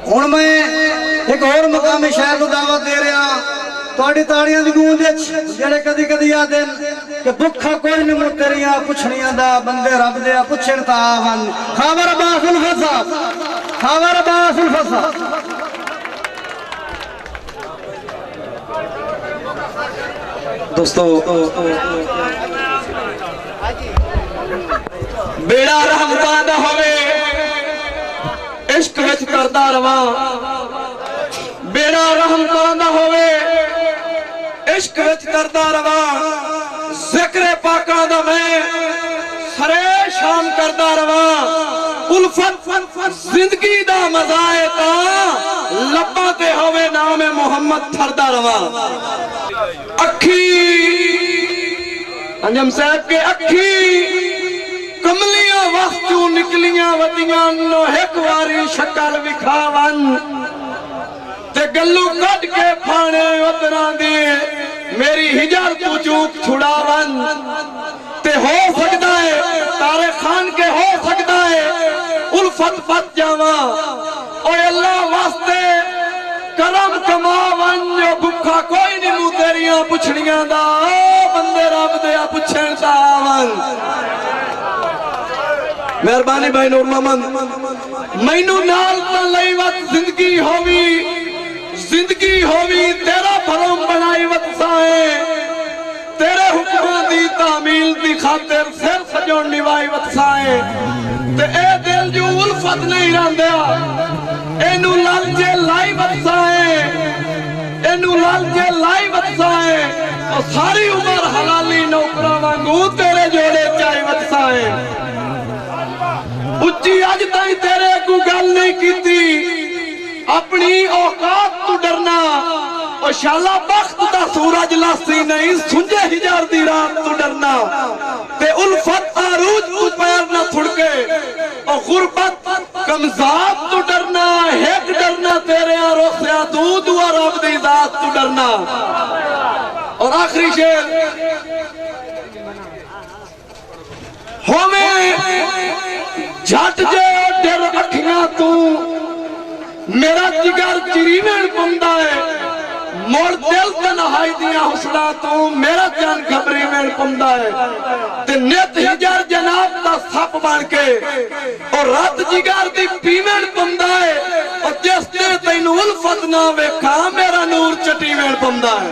हुण मैं एक और मकामी शहर को दावत दे रहा थोड़ी ताड़ियां दी गूंज जेड़े कदी कदी आते कि भुखा कोई नहीं मुड़ तेरियां पुछनियां दा बंदे रब दे पुछण ता वन खबर बासुल फसा खबर बासुल फसा। दोस्तों बेड़ा रहमता दा होवे इश्क विच करदा रवा बेड़ा रहमता दा होवे इश्क विच करदा रवा जिक्र पाका दा मैं सरे शाम करदा रवा उल्फत जिंदगी दा मजा है ता लब्बा ते होवे नाम मोहम्मद थरदा रवा। अखी अंजम साहब के अखी कमलियां वस्तु निकलियां वतियां नो एक वारी शक्ल विखावन ते गल्लू कट के फाने उतरा दे मेरी हिजर तू चूक छुड़ावन ते हो सकता है तारे खान के हो सकता है उल्फत फत जावा ओए अल्लाह वास्ते करम कमावन जो भुखा कोई नहीं मुंह तेरियां पुछड़ियां दा बंदे रब दे पुछण दा आवन। मेहरबानी भाई नूर मोहम्मद मैनू नाल ता लई वत जिंदगी होवी तेरा भरम बनाई वत साए तेरे हुक्मां दी तामील दी खातिर सिर सजोण निभाई वत साए ते ए दिल जो उल्फत नहीं रंदिया एनू लालचे लाई वत साए एनू लालचे लाई वत साए और सारी उम्र हलाली नौकरा वांगू तेरे जोड़े चाई वत साए। उच्ची अज ताई तेरे को गल नहीं कीती अपनी औकात तू डरना और शाला बख्त दा सूरज लासी नहीं सुंजे हिजार दी रात तू डरना ते उल्फत आरूज तू पैर ना थुड़के और गुरबत कमजाब तू डरना हेक डरना तेरे रोसिया तू दुआ रब दी जात तू डरना। और आखिरी शेर होवे झट जे डर अखियां तू मेरा जिगर चिरीवेण पंदा है मोड़ दिल तन्हाई दिया हुसना तू मेरा जान घबरी वेण पंदा है ते नित हिजर जनाब दा सप बन के और रात जिगर दी पीवेण पंदा है और जिस ते तैनू उल्फत ना वेखा मेरा नूर चटी वेण पंदा है।